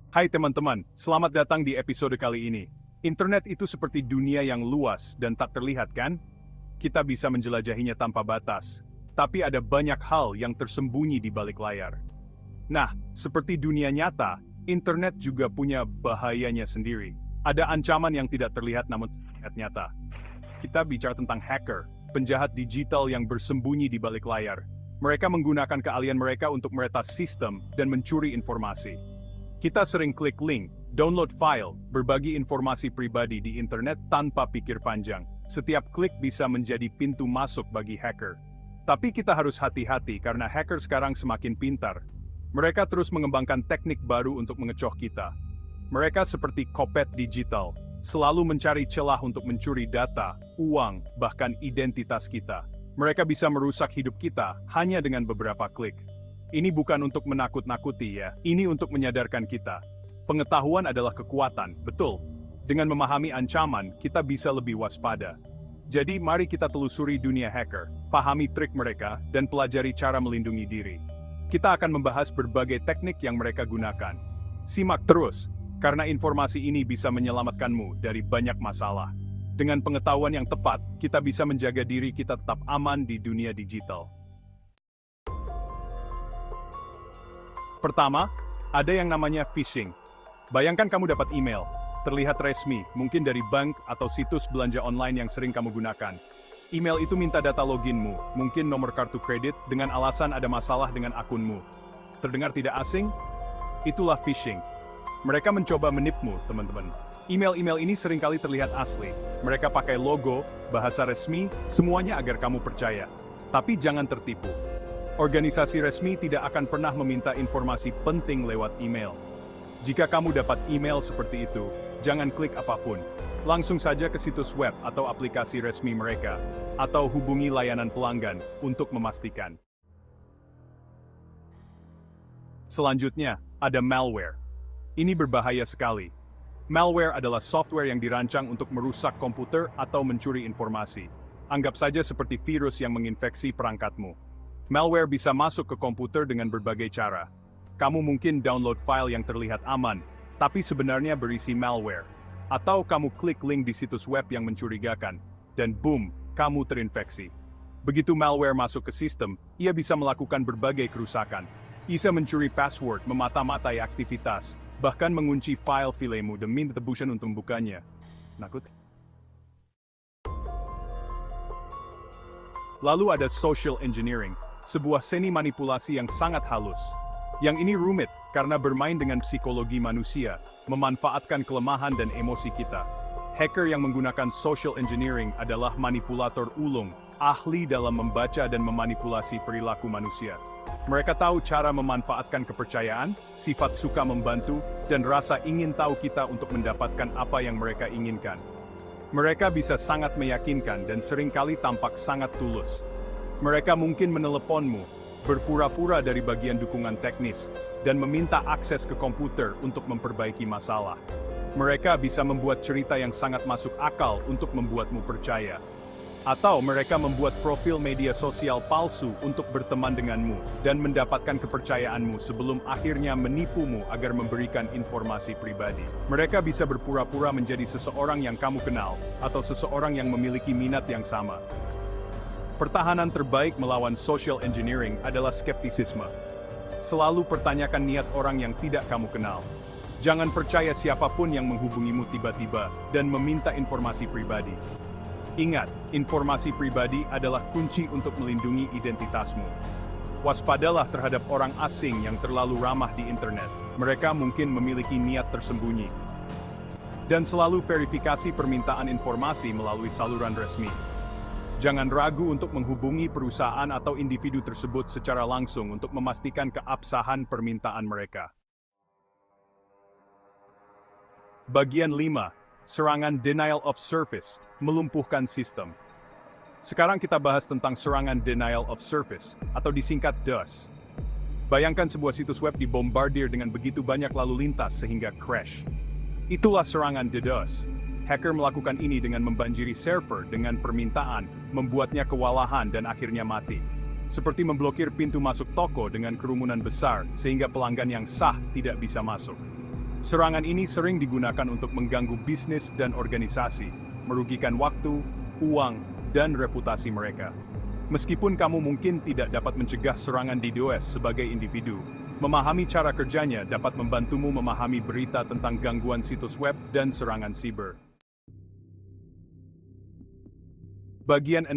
Hai teman-teman, selamat datang di episode kali ini. Internet itu seperti dunia yang luas dan tak terlihat kan? Kita bisa menjelajahinya tanpa batas. Tapi ada banyak hal yang tersembunyi di balik layar. Nah, seperti dunia nyata, internet juga punya bahayanya sendiri. Ada ancaman yang tidak terlihat namun sangat nyata. Kita bicara tentang hacker, penjahat digital yang bersembunyi di balik layar. Mereka menggunakan keahlian mereka untuk meretas sistem dan mencuri informasi. Kita sering klik link, download file, berbagi informasi pribadi di internet tanpa pikir panjang. Setiap klik bisa menjadi pintu masuk bagi hacker. Tapi kita harus hati-hati karena hacker sekarang semakin pintar. Mereka terus mengembangkan teknik baru untuk mengecoh kita. Mereka seperti kopet digital, selalu mencari celah untuk mencuri data, uang, bahkan identitas kita. Mereka bisa merusak hidup kita hanya dengan beberapa klik. Ini bukan untuk menakut-nakuti ya, ini untuk menyadarkan kita. Pengetahuan adalah kekuatan, betul. Dengan memahami ancaman, kita bisa lebih waspada. Jadi mari kita telusuri dunia hacker, pahami trik mereka, dan pelajari cara melindungi diri. Kita akan membahas berbagai teknik yang mereka gunakan. Simak terus, karena informasi ini bisa menyelamatkanmu dari banyak masalah. Dengan pengetahuan yang tepat, kita bisa menjaga diri kita tetap aman di dunia digital. Pertama, ada yang namanya phishing. Bayangkan kamu dapat email, terlihat resmi, mungkin dari bank atau situs belanja online yang sering kamu gunakan. Email itu minta data loginmu, mungkin nomor kartu kredit, dengan alasan ada masalah dengan akunmu. Terdengar tidak asing? Itulah phishing. Mereka mencoba menipumu, teman-teman. Email-email ini seringkali terlihat asli. Mereka pakai logo, bahasa resmi, semuanya agar kamu percaya. Tapi jangan tertipu. Organisasi resmi tidak akan pernah meminta informasi penting lewat email. Jika kamu dapat email seperti itu, jangan klik apapun. Langsung saja ke situs web atau aplikasi resmi mereka, atau hubungi layanan pelanggan untuk memastikan. Selanjutnya, ada malware. Ini berbahaya sekali. Malware adalah software yang dirancang untuk merusak komputer atau mencuri informasi. Anggap saja seperti virus yang menginfeksi perangkatmu. Malware bisa masuk ke komputer dengan berbagai cara. Kamu mungkin download file yang terlihat aman, tapi sebenarnya berisi malware. Atau kamu klik link di situs web yang mencurigakan, dan boom, kamu terinfeksi. Begitu malware masuk ke sistem, ia bisa melakukan berbagai kerusakan. Bisa mencuri password, memata-matai aktivitas, bahkan mengunci file filemu demi tebusan untuk membukanya. Nakut? Lalu ada social engineering, sebuah seni manipulasi yang sangat halus. Yang ini rumit karena bermain dengan psikologi manusia, memanfaatkan kelemahan dan emosi kita. Hacker yang menggunakan social engineering adalah manipulator ulung, ahli dalam membaca dan memanipulasi perilaku manusia. Mereka tahu cara memanfaatkan kepercayaan, sifat suka membantu, dan rasa ingin tahu kita untuk mendapatkan apa yang mereka inginkan. Mereka bisa sangat meyakinkan dan seringkali tampak sangat tulus. Mereka mungkin meneleponmu, berpura-pura dari bagian dukungan teknis, dan meminta akses ke komputer untuk memperbaiki masalah. Mereka bisa membuat cerita yang sangat masuk akal untuk membuatmu percaya. Atau mereka membuat profil media sosial palsu untuk berteman denganmu dan mendapatkan kepercayaanmu sebelum akhirnya menipumu agar memberikan informasi pribadi. Mereka bisa berpura-pura menjadi seseorang yang kamu kenal, atau seseorang yang memiliki minat yang sama. Pertahanan terbaik melawan social engineering adalah skeptisisme. Selalu pertanyakan niat orang yang tidak kamu kenal. Jangan percaya siapapun yang menghubungimu tiba-tiba dan meminta informasi pribadi. Ingat, informasi pribadi adalah kunci untuk melindungi identitasmu. Waspadalah terhadap orang asing yang terlalu ramah di internet. Mereka mungkin memiliki niat tersembunyi. Dan selalu verifikasi permintaan informasi melalui saluran resmi. Jangan ragu untuk menghubungi perusahaan atau individu tersebut secara langsung untuk memastikan keabsahan permintaan mereka. Bagian 5. Serangan denial of service, melumpuhkan sistem. Sekarang kita bahas tentang serangan denial of service, atau disingkat DOS. Bayangkan sebuah situs web dibombardir dengan begitu banyak lalu lintas sehingga crash. Itulah serangan DDoS. Hacker melakukan ini dengan membanjiri server dengan permintaan, membuatnya kewalahan dan akhirnya mati. Seperti memblokir pintu masuk toko dengan kerumunan besar, sehingga pelanggan yang sah tidak bisa masuk. Serangan ini sering digunakan untuk mengganggu bisnis dan organisasi, merugikan waktu, uang, dan reputasi mereka. Meskipun kamu mungkin tidak dapat mencegah serangan DDoS sebagai individu, memahami cara kerjanya dapat membantumu memahami berita tentang gangguan situs web dan serangan siber. Bagian 6.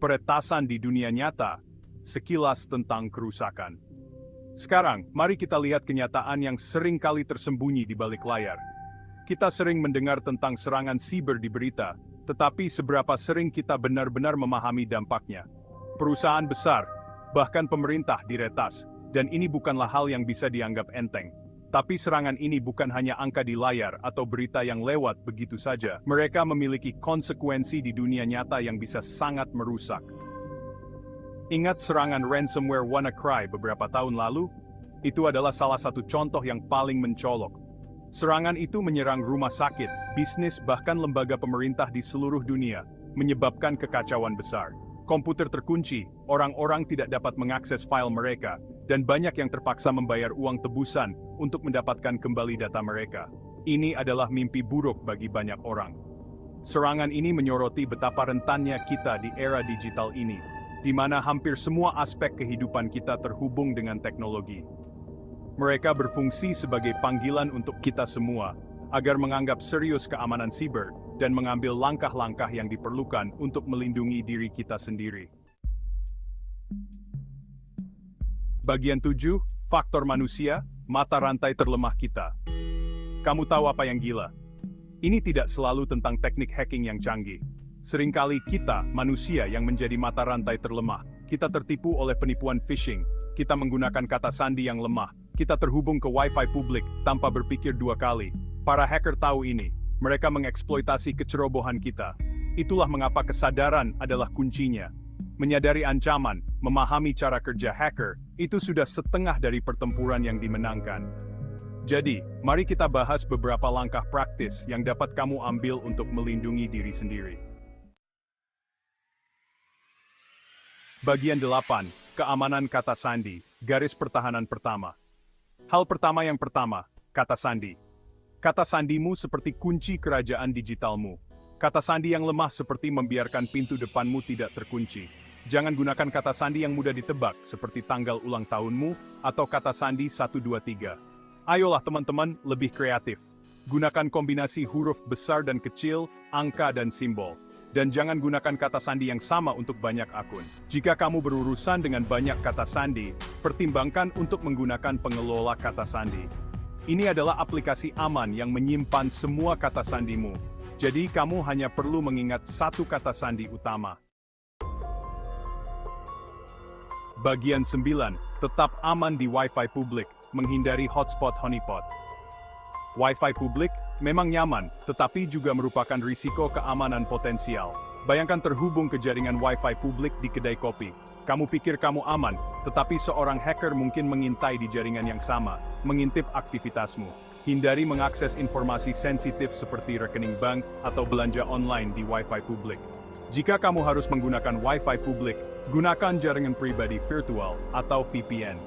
Peretasan di dunia nyata. Sekilas tentang kerusakan. Sekarang, mari kita lihat kenyataan yang sering kali tersembunyi di balik layar. Kita sering mendengar tentang serangan siber di berita, tetapi seberapa sering kita benar-benar memahami dampaknya? Perusahaan besar, bahkan pemerintah diretas, dan ini bukanlah hal yang bisa dianggap enteng. Tapi serangan ini bukan hanya angka di layar atau berita yang lewat begitu saja. Mereka memiliki konsekuensi di dunia nyata yang bisa sangat merusak. Ingat serangan ransomware WannaCry beberapa tahun lalu? Itu adalah salah satu contoh yang paling mencolok. Serangan itu menyerang rumah sakit, bisnis, bahkan lembaga pemerintah di seluruh dunia, menyebabkan kekacauan besar. Komputer terkunci, orang-orang tidak dapat mengakses file mereka, dan banyak yang terpaksa membayar uang tebusan untuk mendapatkan kembali data mereka. Ini adalah mimpi buruk bagi banyak orang. Serangan ini menyoroti betapa rentannya kita di era digital ini, di mana hampir semua aspek kehidupan kita terhubung dengan teknologi. Mereka berfungsi sebagai panggilan untuk kita semua, agar menganggap serius keamanan siber, dan mengambil langkah-langkah yang diperlukan untuk melindungi diri kita sendiri. Bagian 7, faktor manusia, mata rantai terlemah kita. Kamu tahu apa yang gila? Ini tidak selalu tentang teknik hacking yang canggih. Seringkali kita, manusia, yang menjadi mata rantai terlemah. Kita tertipu oleh penipuan phishing, kita menggunakan kata sandi yang lemah, kita terhubung ke Wi-Fi publik tanpa berpikir dua kali. Para hacker tahu ini. Mereka mengeksploitasi kecerobohan kita. Itulah mengapa kesadaran adalah kuncinya. Menyadari ancaman, memahami cara kerja hacker, itu sudah setengah dari pertempuran yang dimenangkan. Jadi, mari kita bahas beberapa langkah praktis yang dapat kamu ambil untuk melindungi diri sendiri. Bagian 8. Keamanan kata sandi, garis pertahanan pertama. Hal pertama yang pertama, kata sandi. Kata sandimu seperti kunci kerajaan digitalmu. Kata sandi yang lemah seperti membiarkan pintu depanmu tidak terkunci. Jangan gunakan kata sandi yang mudah ditebak, seperti tanggal ulang tahunmu, atau kata sandi 123. Ayolah teman-teman, lebih kreatif. Gunakan kombinasi huruf besar dan kecil, angka dan simbol. Dan jangan gunakan kata sandi yang sama untuk banyak akun. Jika kamu berurusan dengan banyak kata sandi, pertimbangkan untuk menggunakan pengelola kata sandi. Ini adalah aplikasi aman yang menyimpan semua kata sandimu. Jadi kamu hanya perlu mengingat satu kata sandi utama. Bagian 9. Tetap aman di Wi-Fi publik, menghindari hotspot honeypot. Wi-Fi publik memang nyaman, tetapi juga merupakan risiko keamanan potensial. Bayangkan terhubung ke jaringan Wi-Fi publik di kedai kopi. Kamu pikir kamu aman, tetapi seorang hacker mungkin mengintai di jaringan yang sama, mengintip aktivitasmu. Hindari mengakses informasi sensitif seperti rekening bank atau belanja online di Wi-Fi publik. Jika kamu harus menggunakan Wi-Fi publik, gunakan jaringan pribadi virtual atau VPN.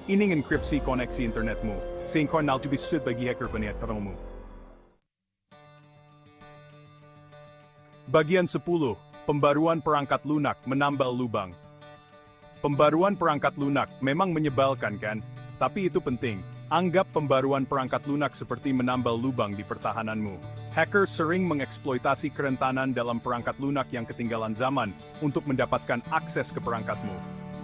Ini mengenkripsi koneksi internetmu, sehingga lebih sulit bagi hacker penyerangmu. Bagian 10. Pembaruan perangkat lunak menambal lubang. Pembaruan perangkat lunak memang menyebalkan kan? Tapi itu penting. Anggap pembaruan perangkat lunak seperti menambal lubang di pertahananmu. Hacker sering mengeksploitasi kerentanan dalam perangkat lunak yang ketinggalan zaman untuk mendapatkan akses ke perangkatmu.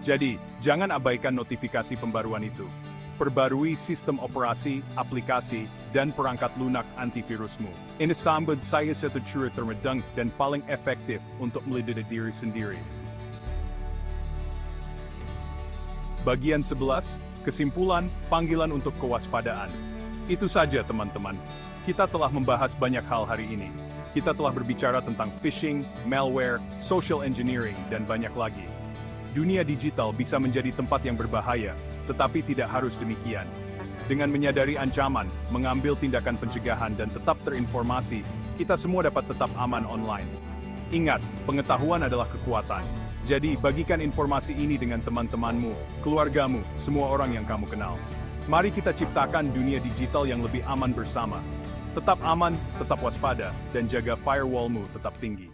Jadi, jangan abaikan notifikasi pembaruan itu. Perbarui sistem operasi, aplikasi, dan perangkat lunak antivirusmu. Ini sambut saya satu cara termedang dan paling efektif untuk melindungi diri sendiri. Bagian 11, kesimpulan, panggilan untuk kewaspadaan. Itu saja teman-teman. Kita telah membahas banyak hal hari ini. Kita telah berbicara tentang phishing, malware, social engineering, dan banyak lagi. Dunia digital bisa menjadi tempat yang berbahaya, tetapi tidak harus demikian. Dengan menyadari ancaman, mengambil tindakan pencegahan dan tetap terinformasi, kita semua dapat tetap aman online. Ingat, pengetahuan adalah kekuatan. Jadi, bagikan informasi ini dengan teman-temanmu, keluargamu, semua orang yang kamu kenal. Mari kita ciptakan dunia digital yang lebih aman bersama. Tetap aman, tetap waspada, dan jaga firewallmu tetap tinggi.